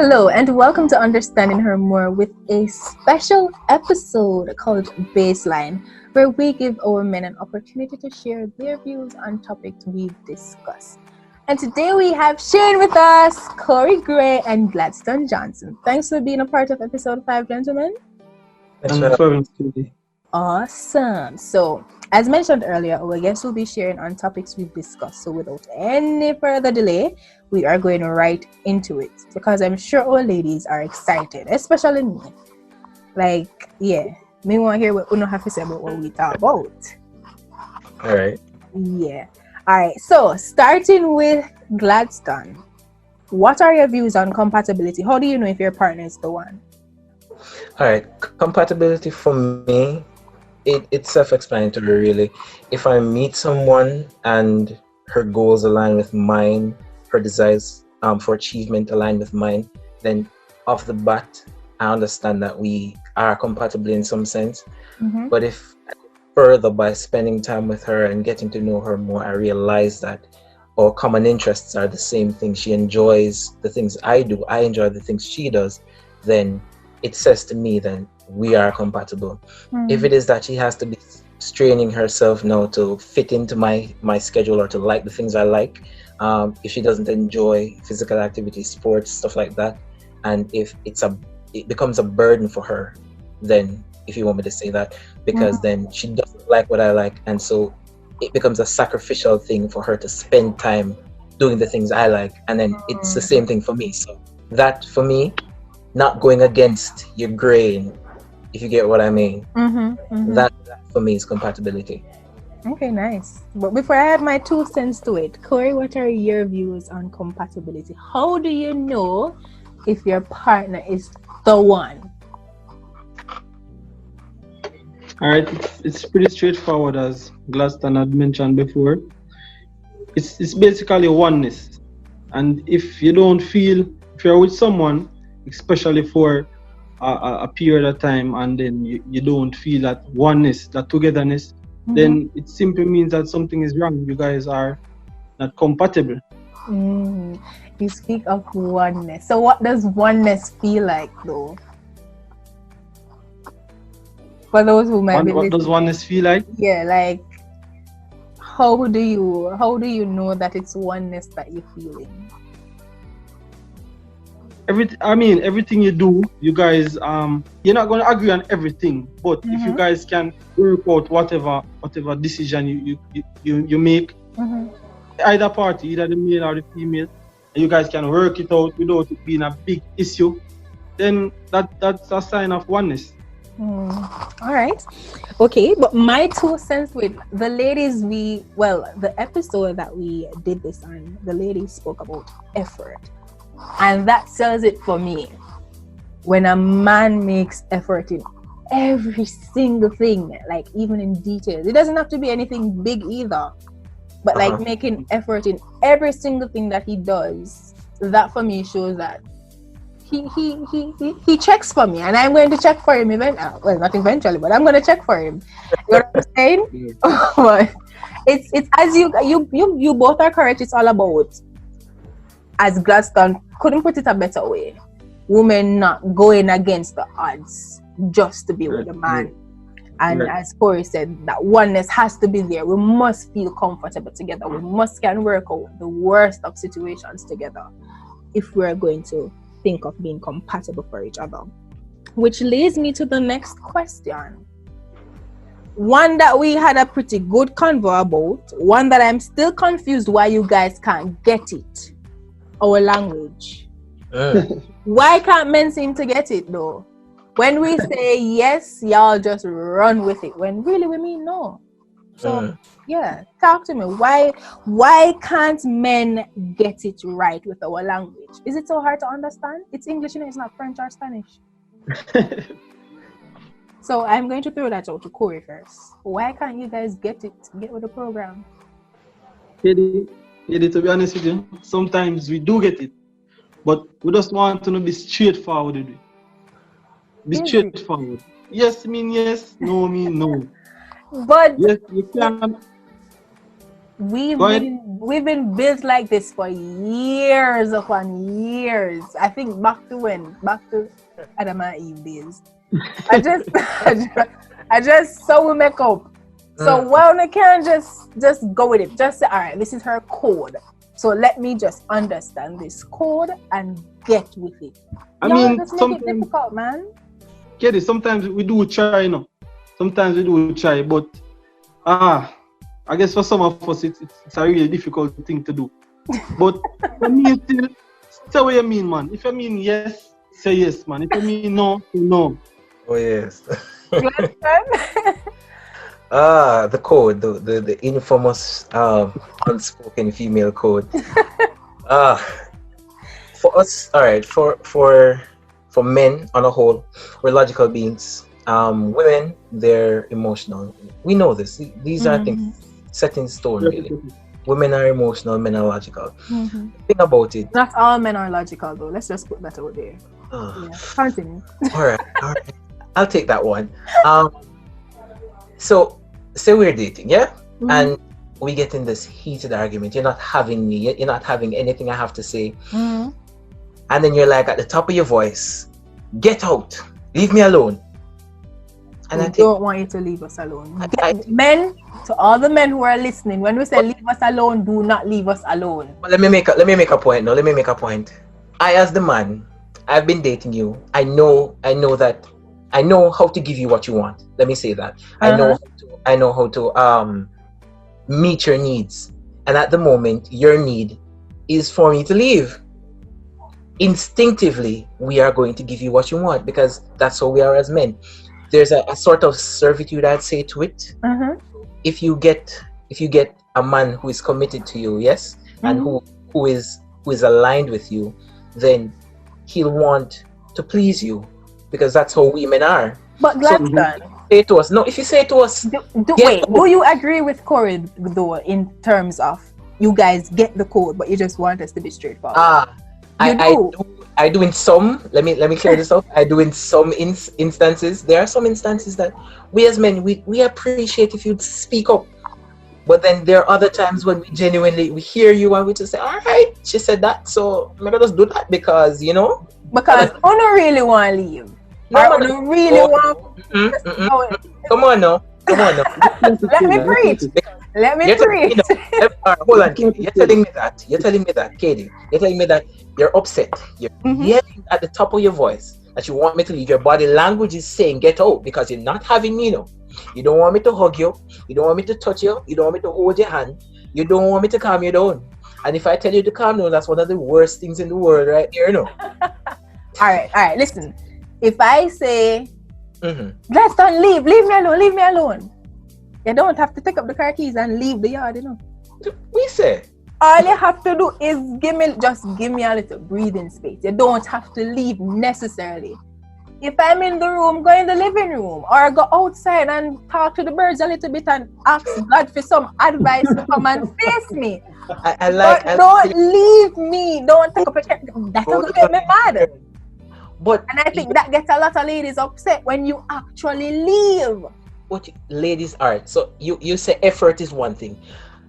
Hello, and welcome to Understanding Her More with a special episode called Baseline, where we give our men an opportunity to share their views on topics we've discussed. And today we have Shane with us, Corey Gray, and Gladstone Johnson. Thanks for being a part of episode 5, gentlemen. Thanks for having me. Awesome. So, as mentioned earlier, our guests will be sharing on topics we've discussed. So, without any further delay, we are going right into it because I'm sure our ladies are excited, especially me. Me want to hear what Uno have to say about what we talk about. All right. Yeah. All right. So, starting with Gladstone, what are your views on compatibility? How do you know if your partner is the one? All right. Compatibility for me, it's self-explanatory, really. If I meet someone and her goals align with mine, her desires for achievement align with mine, then off the bat, I understand that we are compatible in some sense. Mm-hmm. But if further by spending time with her and getting to know her more, I realize that our common interests are the same thing. She enjoys the things I do, I enjoy the things she does, then it says to me that we are compatible. If it is that she has to be straining herself now to fit into my schedule or to like the things I like, if she doesn't enjoy physical activity, sports, stuff like that, and if it becomes a burden for her, then if you want me to say that, because then she doesn't like what I like, and so it becomes a sacrificial thing for her to spend time doing the things I like, and then it's the same thing for me. So that for me, not going against your grain, if you get what I mean. That for me is compatibility. Okay, nice. But before I add my 2 cents to it, Corey, what are your views on compatibility? How do you know if your partner is the one? All right, it's pretty straightforward, as Gladstone had mentioned before. It's basically oneness, and if you don't feel, if you're with someone, especially for a period of time, and then you don't feel that oneness, that togetherness, then it simply means that something is wrong. You guys are not compatible. You speak of oneness. So what does oneness feel like, though? For those who might be What does oneness feel like? Yeah, like how do you know that it's oneness that you're feeling? Everything you do, you guys, you're not going to agree on everything, but if you guys can work out whatever decision you make, either party, either the male or the female, and you guys can work it out without it being a big issue, then that's a sign of oneness. All right. Okay, but my 2 cents with the ladies, the episode that we did this on, the ladies spoke about effort. And that sells it for me. When a man makes effort in every single thing, like even in details, it doesn't have to be anything big either, but like making effort in every single thing that he does, that for me shows that he checks for me, and I'm going to check for him well, not eventually, but I'm going to check for him. You know what I'm saying? But it's as you both are correct. It's all about, as Gladstone couldn't put it a better way, women not going against the odds just to be with a man. And as Corey said, that oneness has to be there. We must feel comfortable together. We must can work out the worst of situations together if we're going to think of being compatible for each other. Which leads me to the next question. One that we had a pretty good convo about, one that I'm still confused why you guys can't get it. Our language. Why can't men seem to get it though? When we say yes, y'all just run with it, when really we mean no. So yeah, talk to me. Why can't men get it right with our language? Is it so hard to understand? It's English, it's not French or Spanish. So I'm going to throw that out to Corey first. Why can't you guys get with the program? Eddie, to be honest with you, sometimes we do get it, but we just want to be straightforward with it. Be straightforward. Yes mean yes, no mean no. But yes, you can. we've Go ahead. been built like this for years upon years. I think back to Adam and Eve days. I just so we make up. So well, we can't just go with it. Just say, all right, this is her code. So let me just understand this code and get with it. I Y'all mean, just make it sometimes, difficult, man. get it. Sometimes we do try, you know. Sometimes we do try, but I guess for some of us, it's a really difficult thing to do. But for me, still, say what you mean, man. If you mean yes, say yes, man. If you mean no, say no. Oh yes. You understand? The code, the infamous unspoken female code. For us, all right, for men on a whole, we're logical beings. Women, they're emotional. We know this. These are things set in stone, really. Women are emotional, men are logical. Think about it. Not all men are logical, though. Let's just put that out there. Yeah. Continue. All right. I'll take that one. So say we're dating, yeah, and we get in this heated argument. You're not having me. You're not having anything I have to say, and then you're like at the top of your voice, "Get out! Leave me alone." And I don't want you to leave us alone. Men, to all the men who are listening, when we say leave us alone, do not leave us alone. But let me make a point. No, let me make a point. I, as the man, I've been dating you. I know that. I know how to give you what you want. Let me say that. I know how to meet your needs. And at the moment, your need is for me to leave. Instinctively, we are going to give you what you want because that's how we are as men. There's a sort of servitude, I'd say, to it. If you get a man who is committed to you, yes, and who is aligned with you, then he'll want to please you. Because that's how women are. But Gladstone, say to us. No, if you say to us, do you agree with Corey though in terms of you guys get the code, but you just want us to be straightforward? I do in some. Let me clear this up. I do in some instances. There are some instances that we as men we appreciate if you speak up. But then there are other times when we hear you and we just say, all right, she said that, so maybe just do that because you know. Because I don't really want to leave. I don't really want. Come on now. Let me preach. Hold on, Katie. You're telling me that, Katie. You're telling me that you're upset. You're yelling at the top of your voice that you want me to leave. Your body language is saying get out because you're not having me now. You don't want me to hug you. You don't want me to touch you. You don't want me to hold your hand. You don't want me to calm you down. And if I tell you to calm down, that's one of the worst things in the world right here, you know. All right. Listen, if I say, let's don't leave me alone. You don't have to take up the car keys and leave the yard, you know. We say. All you have to do is give me a little breathing space. You don't have to leave necessarily. If I'm in the room, go in the living room or go outside and talk to the birds a little bit and ask God for some advice to come and face me. Don't leave me. Don't take up a chair. That's going to get me mad. And I think that gets a lot of ladies upset when you actually leave. What ladies are. So you say effort is one thing.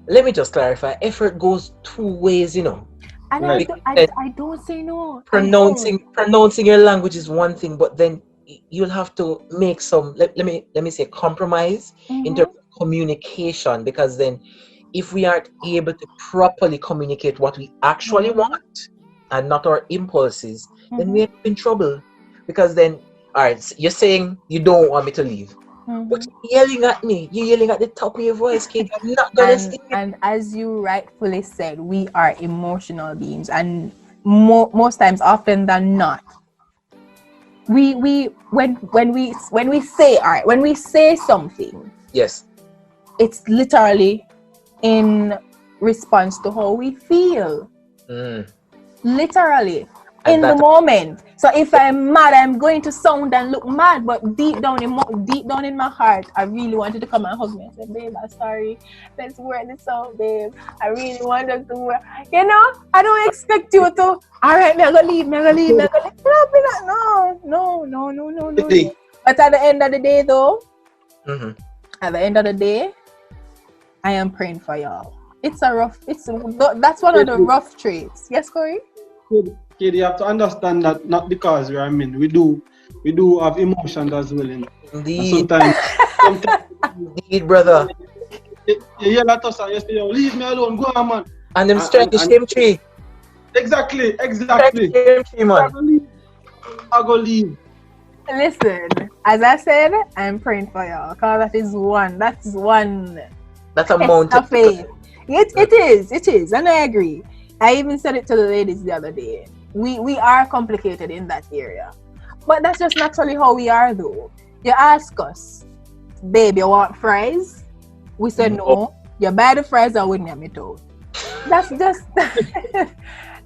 Let me just clarify. Effort goes two ways, you know. And I don't say no. Pronouncing your language is one thing, but then you'll have to make some let me say compromise in terms of communication, because then if we aren't able to properly communicate what we actually want and not our impulses, then we're in trouble. Because then, all right, you're saying you don't want me to leave. But you're yelling at me. You're yelling at the top of your voice, kid. I'm not gonna sleep. And as you rightfully said, we are emotional beings, and most times, often than not, when we say something, yes, it's literally in response to how we feel. Literally. In the moment. So if I'm mad, I'm going to sound and look mad, but deep down in my heart, I really wanted to come and hug me and say, babe, I'm sorry. Let's work this out, babe. I really want us to work. You know, I don't expect you to, all right, I'm going to leave. No. But at the end of the day, though, at the end of the day, I am praying for y'all. It's a rough. That's one of the rough traits. Yes, Corey. Kid, you have to understand that not because we are men, we do have emotions as well, and Indeed, sometimes indeed, brother. you yell at us and you say, "Yo, leave me alone, go on, man." And them strike the And shame tree. exactly. Strike the shame tree, man. I go leave. Listen, as I said, I'm praying for y'all because that's one That's a test mountain. of faith. It is, and I agree. I even said it to the ladies the other day. We are complicated in that area, but that's just naturally how we are, though. You ask us, babe, you want fries? We said no. You buy the fries and we name it out. That's just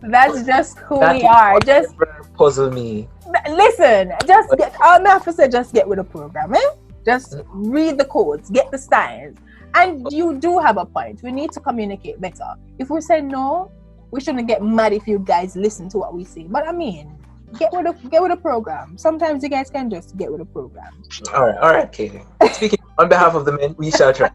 that's just who we are. Just puzzle me. Listen, just get with the program, eh? Just read the codes, get the signs. And you do have a point. We need to communicate better. If we say no, we shouldn't get mad if you guys listen to what we say. But I mean, get with the program. Sometimes you guys can just get with the program. All right, Katie. Speaking on behalf of the men, we shall try.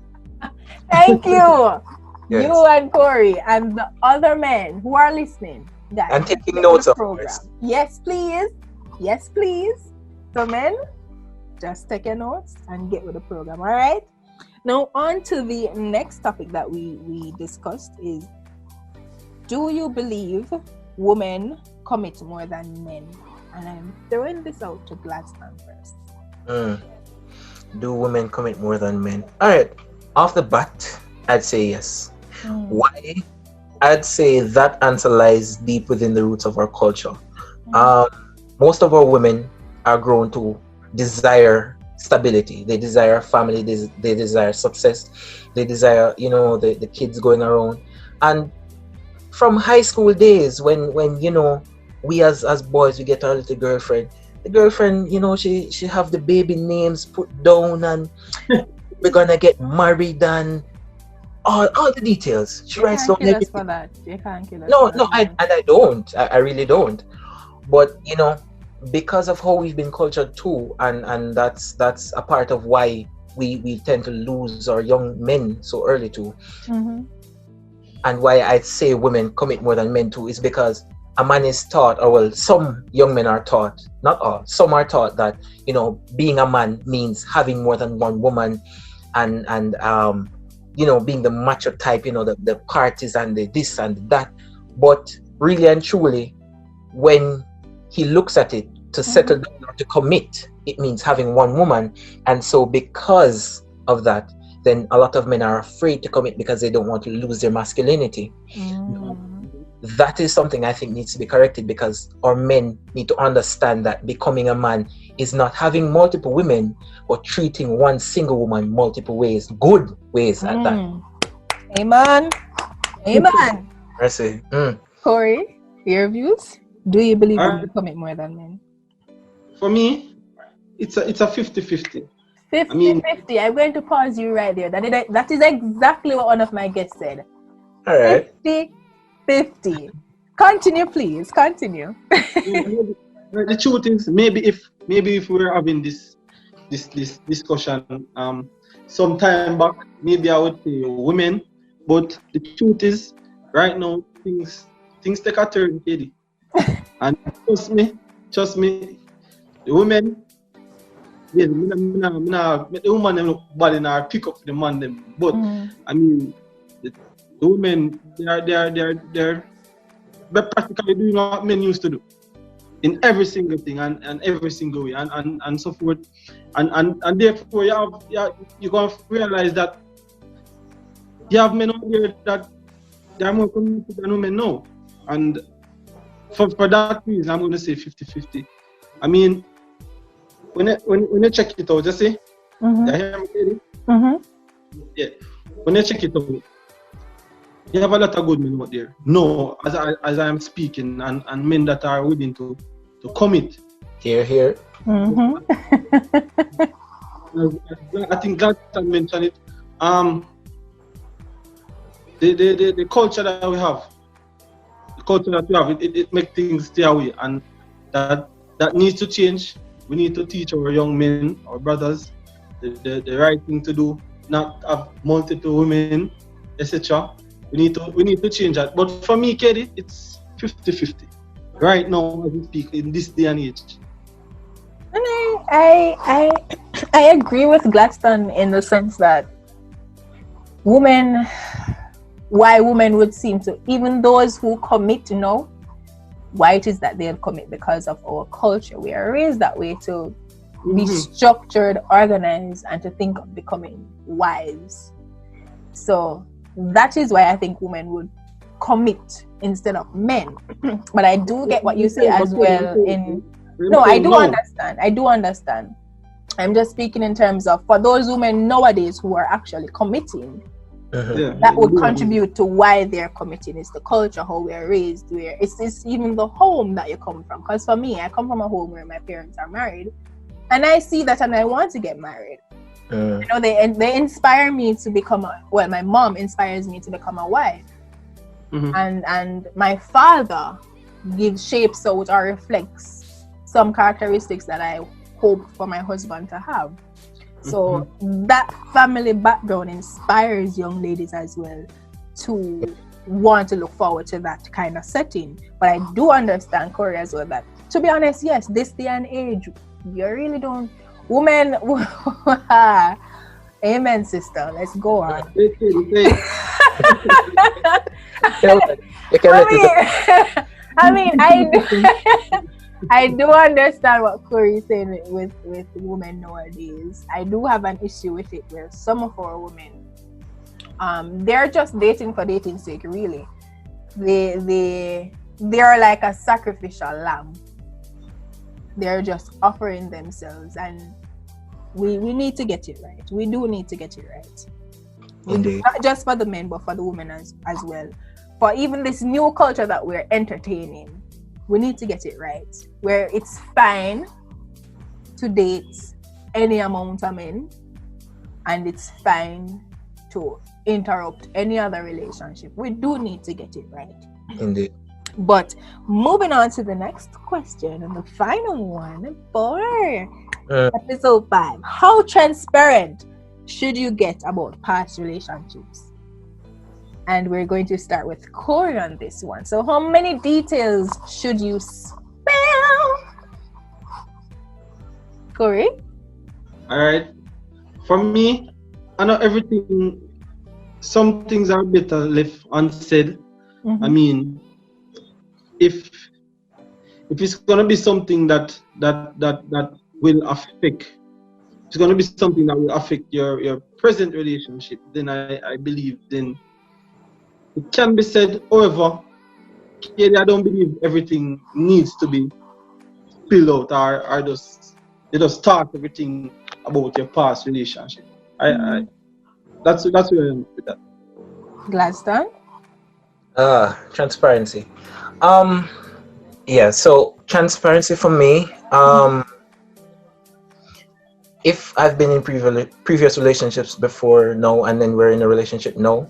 Thank you. Yes. You and Corey and the other men who are listening, guys. And taking notes of program. course. Yes, please. Yes, please. So men, just take your notes and get with the program. All right. Now on to the next topic that we discussed is, do you believe women commit more than men? And I'm throwing this out to Gladstone first. Do women commit more than men? All right. Off the bat, I'd say yes. Why? I'd say that answer lies deep within the roots of our culture. Most of our women are grown to desire stability. They desire family. They desire success. They desire, the kids going around. And from high school days, when we as boys, we get our little girlfriend. The girlfriend, she have the baby names put down, and we're gonna get married, and all the details. She writes down everything. For that. You can't kill us. No, I don't. I really don't. But because of how we've been cultured too, and that's a part of why we tend to lose our young men so early too. And why I'd say women commit more than men too is because a man is taught, or well, some young men are taught, not all, some are taught that being a man means having more than one woman, and being the macho type, the parties and the this and that. But really and truly, when he looks at it, to settle down or to commit, it means having one woman. And so because of that, then a lot of men are afraid to commit because they don't want to lose their masculinity. That is something I think needs to be corrected, because our men need to understand that becoming a man is not having multiple women, but treating one single woman multiple ways, good ways at that. Amen. I say. Corey, your views? Do you believe women commit more than men? For me, it's a 50-50. 50-50. I'm going to pause you right there. That is exactly what one of my guests said. All right. 50-50. Continue, please. Continue. The truth is, maybe if we're having this discussion some time back, maybe I would say women. But the truth is, right now things take a turn, Katie. And trust me, the women, the woman them look bad in our pick up the man them. But I mean, the women, they're practically doing what men used to do in every single thing and every single way and so forth. And therefore you gonna realize that you have men out there that they are more committed than women now. And for that reason, I'm going to say 50-50. I mean, when you check it out, just say, you hear me, Katie? Yeah. When you check it out, you have a lot of good men out there. No, as I am speaking, and men that are willing to commit. Here. I think Gladstone mentioned it. The culture that we have. It makes things stay away, and that needs to change. We need to teach our young men, our brothers, the right thing to do, not have multiple women, etc. We need to change that. But for me, Katie, it's 50-50. Right now, as we speak, in this day and age. And I agree with Gladstone in the sense that why women would seem to, even those who commit now, why it is that they'll commit because of our culture. We are raised that way to be structured, organized, and to think of becoming wives. So that is why I think women would commit instead of men. But I do get what you say as well. I do understand. I'm just speaking in terms of for those women nowadays who are actually committing. That would contribute to why they're committing. It's the culture, how we're raised, where it's even the home that you come from. Because for me, I come from a home where my parents are married, and I see that, and I want to get married. You know, they inspire me to become my mom inspires me to become a wife, and my father shapes out or reflects some characteristics that I hope for my husband to have. So that family background inspires young ladies as well to want to look forward to that kind of setting. But I do understand, Corey, as well, that to be honest, yes, this day and age, you really don't. Women, amen, sister. Let's go on. I do understand what Corey is saying with women nowadays. I do have an issue with it where some of our women, they're just dating for dating's sake, really. They're like a sacrificial lamb. They're just offering themselves, and we need to get it right. We do need to get it right. Not just for the men, but for the women as well. For even this new culture that we're entertaining, we need to get it right, where it's fine to date any amount of men, and it's fine to interrupt any other relationship. We do need to get it right. Indeed. But moving on to the next question, and the final one for episode 5. How transparent should you get about past relationships? And we're going to start with Corey on this one. So how many details should you spill? Corey? All right. For me, I know everything, some things are better left unsaid. I mean, if it's gonna be something that will affect, it's gonna be something that will affect your present relationship, then I believe then it can be said. However, I don't believe everything needs to be spilled out or just talk everything about your past relationship. That's where I am with that. Gladstone? Transparency. So transparency for me, if I've been in previous relationships before, no, and then we're in a relationship, no.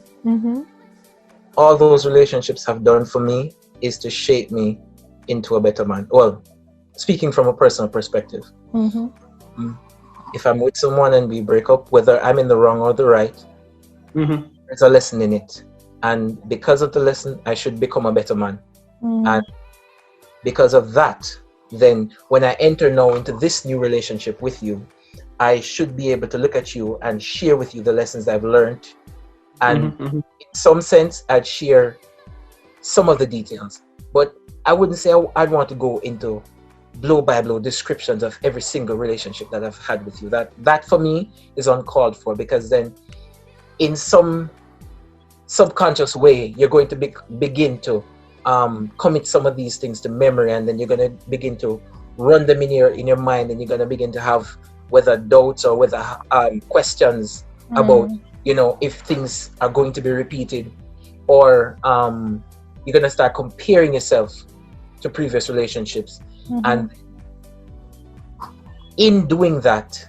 All those relationships have done for me is to shape me into a better man. Well, speaking from a personal perspective. If I'm with someone and we break up, whether I'm in the wrong or the right, there's a lesson in it. And because of the lesson, I should become a better man. And because of that, then when I enter now into this new relationship with you, I should be able to look at you and share with you the lessons I've learned. And in some sense, I'd share some of the details. But I wouldn't say I'd want to go into blow by blow descriptions of every single relationship that I've had with you. That for me is uncalled for, because then in some subconscious way, you're going to begin to commit some of these things to memory, and then you're going to begin to run them in your mind, and you're going to begin to have whether doubts or whether questions about, if things are going to be repeated, or you're going to start comparing yourself to previous relationships. And in doing that,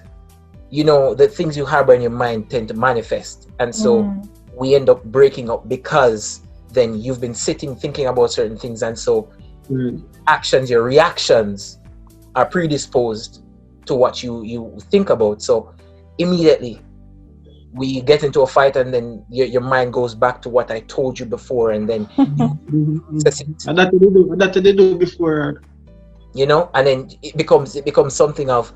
the things you harbor in your mind tend to manifest. And so we end up breaking up, because then you've been sitting thinking about certain things, and so your reactions are predisposed to what you think about. So immediately we get into a fight, and then your mind goes back to what I told you before, and then process it, And that they do before. you know, and then it becomes something of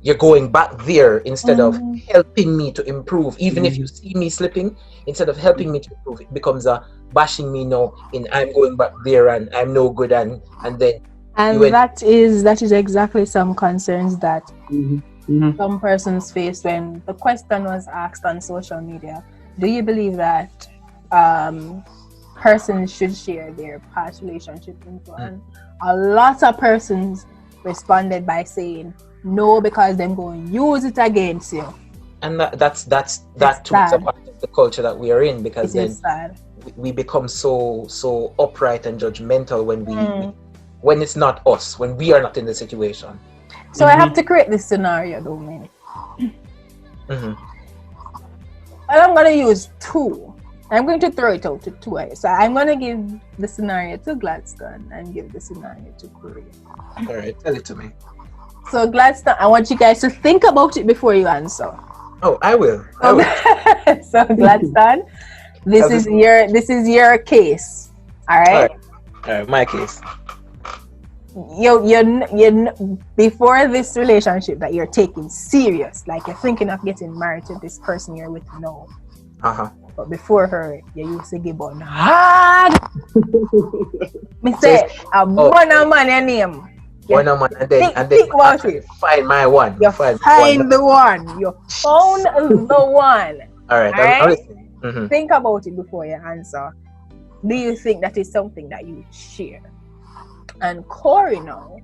you're going back there instead of helping me to improve. Even if you see me slipping, instead of helping me to improve, it becomes a bashing me now in I'm going back there and I'm no good, and then that is exactly some concerns that some persons face when the question was asked on social media. Do you believe that persons should share their past relationship info? And a lot of persons responded by saying no, because them going to use it against you. And that's too much a part of the culture that we are in, because then we become so upright and judgmental when it's not us, when we are not in the situation. So I have to create this scenario, though, man. And I'm going to use two. I'm going to throw it out to two. So I'm going to give the scenario to Gladstone and give the scenario to Korea. All right, tell it to me. So Gladstone, I want you guys to think about it before you answer. Oh, I will. So Gladstone, this is your case. All right. All right, my case. You before this relationship that you're taking serious, like you're thinking of getting married to this person you're with now. But before her, you used to give on hard. Me say, a one man your name. One man, and then find my one. You find the one. You found the one. All right. I'm listening. Think about it before you answer. Do you think that is something that you share? And Corey, now,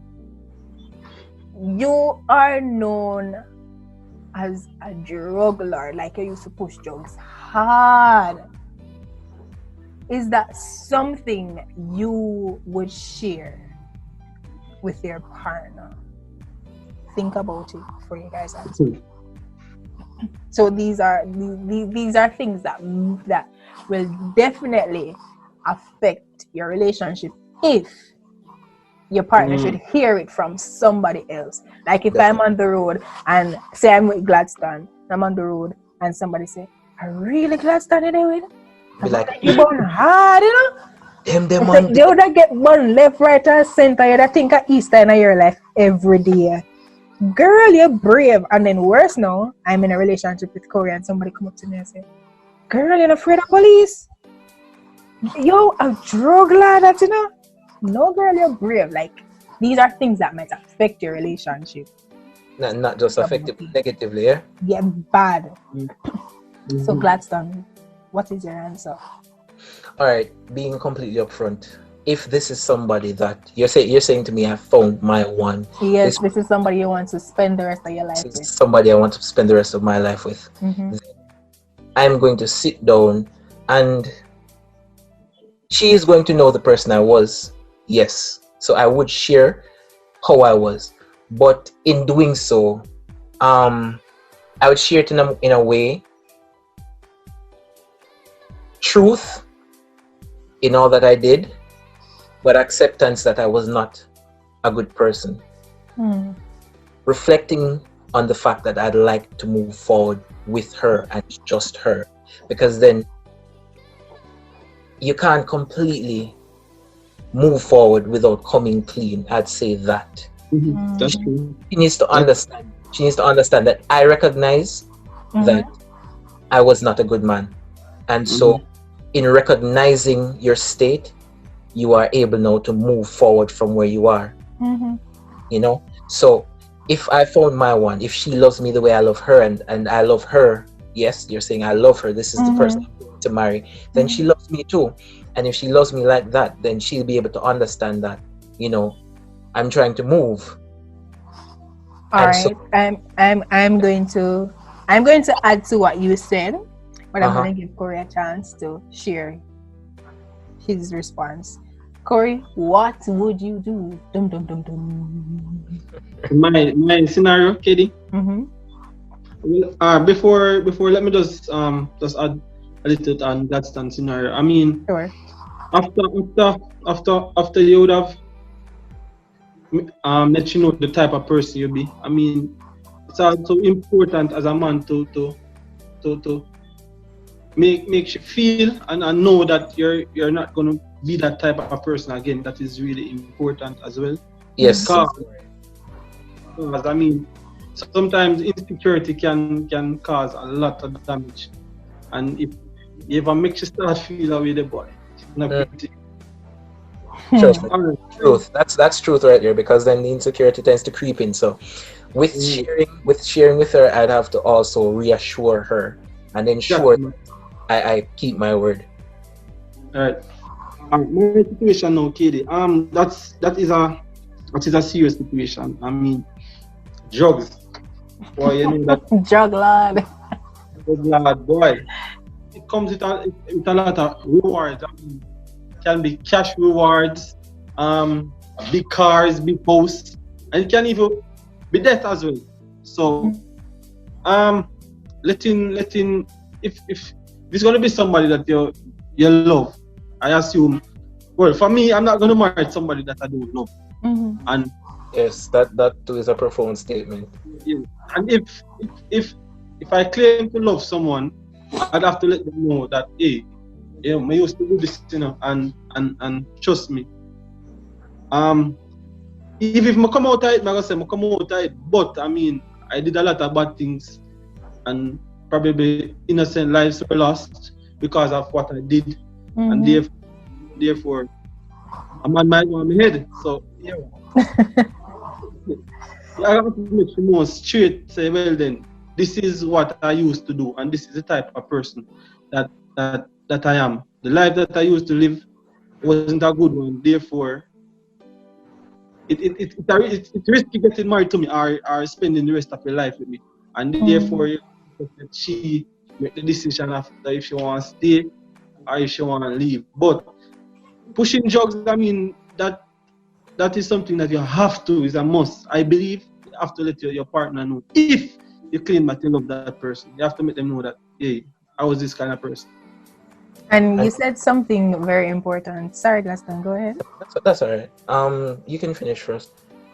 you are known as a drug lord, like you used to push drugs hard. Is that something you would share with your partner? Think about it before you guys answer. So these are things that will definitely affect your relationship if your partner should hear it from somebody else. Like if I'm on the road and say I'm with Gladstone, I'm on the road and somebody say, "I really Gladstone in there with?" Be like, "You born hard, you know." them man. You would get one left, right, and center. You would think of Easter in your life every day. Girl, you're brave. And then worse now, I'm in a relationship with Corey and somebody come up to me and say, "Girl, you're not afraid of police? Yo, a drug lad, that you know." No, girl, you're brave. Like, these are things that might affect your relationship. Not just affect it negatively, yeah? Yeah, bad. So, Gladstone, what is your answer? All right, being completely upfront. If this is somebody that you're saying to me, I found my one. Yes, this is somebody you want to spend the rest of your life with. Somebody I want to spend the rest of my life with. I'm going to sit down, and she is going to know the person I was. Yes, so I would share how I was, but in doing so, I would share it in a way, truth in all that I did, but acceptance that I was not a good person. Reflecting on the fact that I'd like to move forward with her and just her, because then you can't completely move forward without coming clean. I'd say that. That's true. She needs to understand. She needs to understand that I recognize that I was not a good man, and so in recognizing your state, you are able now to move forward from where you are. You know. So if I found my one, if she loves me the way I love her, and I love her, yes, you're saying I love her. This is the person I'm going to marry. Then she loves me too. And if she loves me like that, then she'll be able to understand that, you know, I'm trying to move. All right. So, I'm going to add to what you said, but I'm going to give Corey a chance to share his response. Corey, what would you do? Dum dum dum dum. My scenario, Katie. Before let me just add a little on Gladstone scenario. I mean, sure. After you would have let you know the type of person you be. I mean, it's also important as a man to to make you feel and know that you're not gonna be that type of person again. That is really important as well. Yes. Because I mean, sometimes insecurity can cause a lot of damage, and if you ever make you start feel away the boy, it's not pretty. Trust me. Truth. That's truth right there, because then the insecurity tends to creep in. So with sharing with her, I'd have to also reassure her and ensure I keep my word. Alright. My situation now, Katie. That is a serious situation. I mean, drugs. Boy, you know that Drug lord. boy. It comes with a lot of rewards. I mean, it can be cash rewards, big cars, big posts, and it can even be death as well. So, letting if it's gonna be somebody that you love, I assume. Well, for me, I'm not gonna marry somebody that I don't love. And yes, that too is a profound statement. Yeah. And if I claim to love someone, I'd have to let them know that, hey, I used to do this, and trust me. If I come out of it, I'm gonna say I come out of it. But I mean, I did a lot of bad things, and probably innocent lives were lost because of what I did, and therefore, I'm on my head. So yeah. I have to make sure more straight. Say, well then, this is what I used to do, and this is the type of person that I am. The life that I used to live wasn't a good one. Therefore, it's risky getting married to me or spending the rest of your life with me. And therefore, she make the decision after if she wants to stay or if she want to leave. But pushing drugs, I mean, that is something that you have to, is a must. I believe you have to let your partner know. If you claim that you love that person, you have to make them know that, hey, I was this kind of person. And you said something very important. Sorry, Glaston, go ahead. That's all right. You can finish first.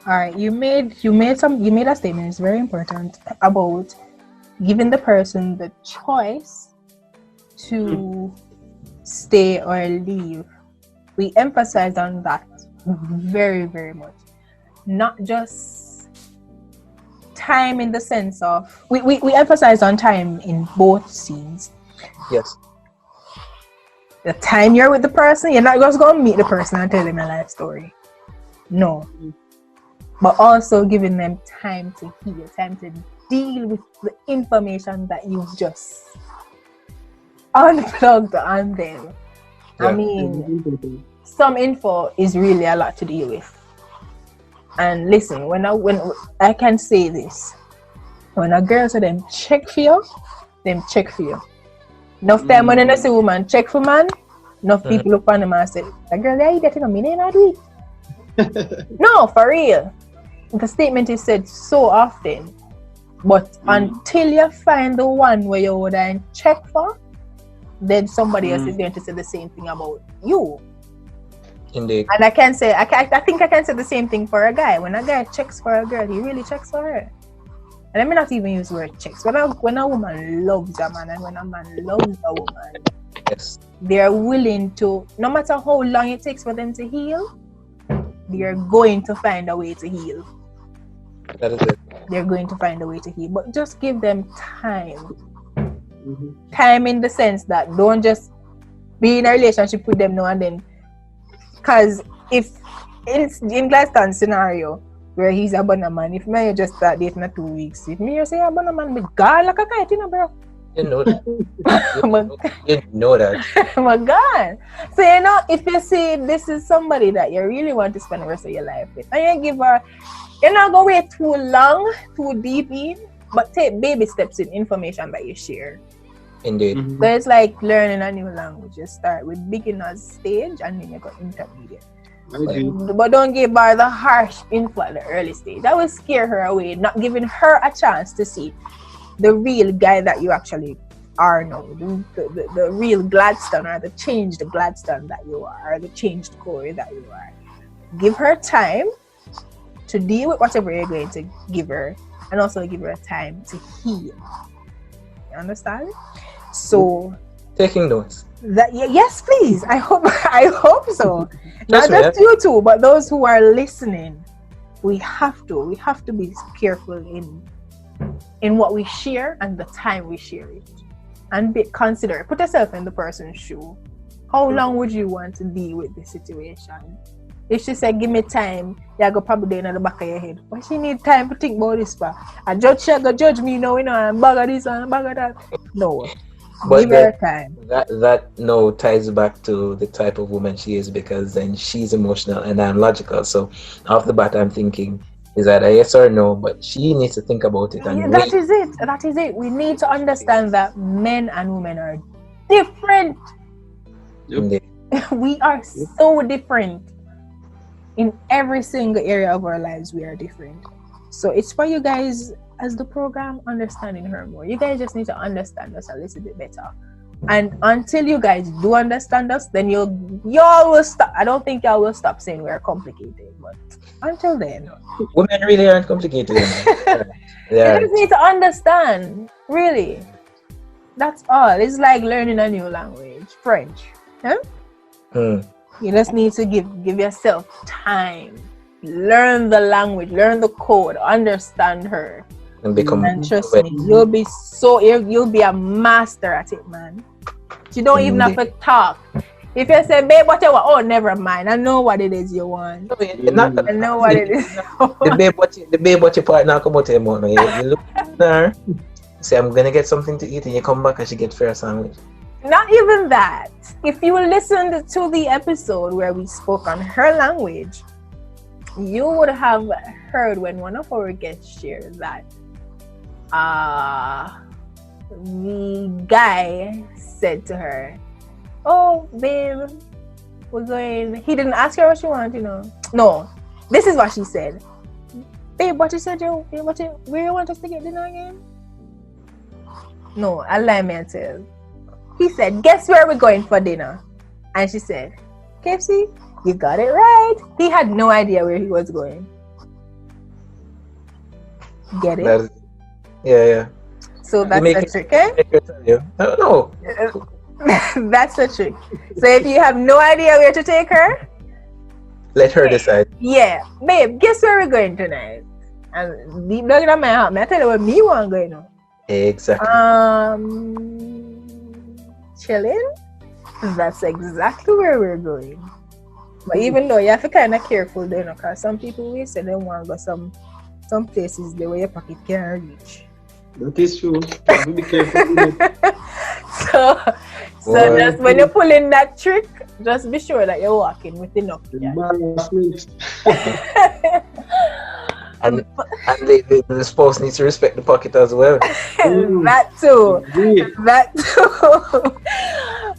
All right, you made a statement. It's very important about giving the person the choice to stay or leave. We emphasize on that very, very much. Not just time in the sense of we emphasize on time in both scenes. Yes. The time you're with the person, you're not just gonna meet the person and tell them a life story. No. But also giving them time to heal, time to deal with the information that you've just unplugged on them. Yeah. I mean, some info is really a lot to deal with. And listen, when I can say this, when a girl said them check for you, them check for you. Enough time when I see a woman check for man, enough people look on them and say, "A girl, there you getting a minute not do it." No, for real. The statement is said so often, but until you find the one where you would check for, then somebody else is going to say the same thing about you. Indeed. And I think I can say the same thing for a guy. When a guy checks for a girl, he really checks for her. And let me not even use the word checks. When a woman loves a man and when a man loves a woman, yes, they're willing to, no matter how long it takes for them to heal, they're going to find a way to heal. That is it. They're going to find a way to heal. But just give them time. Time in the sense that don't just be in a relationship with them now and then. Because if in Glaston's scenario, where he's a banana man, if me just start dating in 2 weeks, if me you say a banana man, be gone like a kite, bro. You know that. You know that. My God. So, if you see this is somebody that you really want to spend the rest of your life with, and you give her, you're not going to wait too long, too deep in, but take baby steps in information that you share. Indeed. So it's like learning a new language. You start with beginner's stage and then you go intermediate. But don't give her the harsh info at the early stage. That will scare her away, not giving her a chance to see the real guy that you actually are now, the real Gladstone or the changed Gladstone that you are, or the changed Corey that you are. Give her time to deal with whatever you're going to give her, and also give her time to heal. You understand? So Taking notes. yes, please. I hope so. Not Trust me, just you two, but those who are listening. We have to be careful in what we share and the time we share it, and consider. Put yourself in the person's shoe. How long would you want to deal with this situation? If she said, "Give me time," you go probably in the back of your head. But she need time to think about this. But a judge she go judge me now, and bag of this and bag of that. No, But give her time. that no ties back to the type of woman she is, because then she's emotional and I'm logical. So off the bat, I'm thinking, is that a yes or no? But she needs to think about it and That is it. That is it. We need to understand that men and women are different. Yep. We are so different. In every single area of our lives, we are different. So it's for you guys, as the program Understanding Her More. You guys just need to understand us a little bit better. And until you guys do understand us, then y'all will stop. I don't think y'all will stop saying we're complicated. But until then, women really aren't complicated. you just need to understand. Really, that's all. It's like learning a new language, French. Huh? You just need to give yourself time. Learn the language, learn the code, understand her. And trust me, you'll be a master at it, man. You don't even have to talk. If you say, "Babe, what you want?" Oh, never mind. I know what it is you want. No, you're not I know what it is. the babe what your partner come out to you, you look at her, say, "I'm gonna get something to eat," and you come back and she get fair sandwich. Not even that. If you listened to the episode where we spoke on her language, you would have heard when one of our guests shared that the guy said to her, "Oh, babe, we're going." He didn't ask her what she wanted, No, this is what she said. "Babe, what you said? Where you want us to get dinner again?" No, I lie, man. Tell. He said, "Guess where we're going for dinner?" And she said, "KFC." You got it right. He had no idea where he was going. Get it? Yeah. So that's the trick, eh? No. That's the trick. So if you have no idea where to take her, let her decide. Yeah. "Babe, guess where we're going tonight?" And deep down in my heart, I tell you what me want going on. Exactly. Chilling. That's exactly where we're going. But even though you have to kind of careful there, because some people will say they want to go some places there where your pocket can't reach. That is true. Be careful. So just when you pull in that trick, just be sure that you're walking with enough. And the spouse needs to respect the pocket as well. That too.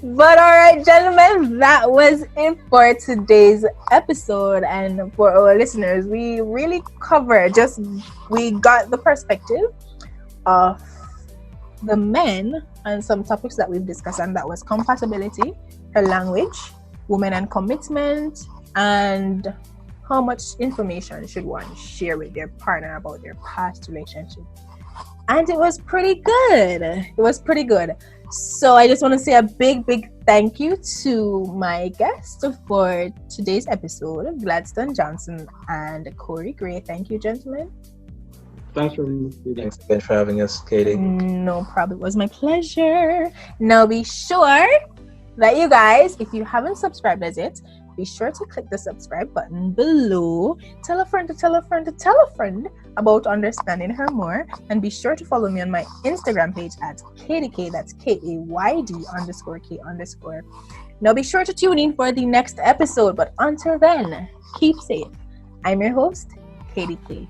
But all right, gentlemen, that was it for today's episode. And for our listeners, we really covered, we got the perspective of the men and some topics that we've discussed, and that was compatibility, her language, women and commitment, and how much information should one share with their partner about their past relationship. And it was pretty good. So I just want to say a big thank you to my guests for today's episode, Gladstone Johnson and Corey Gray. Thank you, gentlemen. Thanks for having us, Katie. No problem. It was my pleasure. Now be sure that you guys, if you haven't subscribed as yet, be sure to click the subscribe button below. Tell a friend to tell a friend to tell a friend about Understanding Her More. And be sure to follow me on my Instagram page at KDK. That's KAYD_K_. Now be sure to tune in for the next episode. But until then, keep safe. I'm your host, KDK.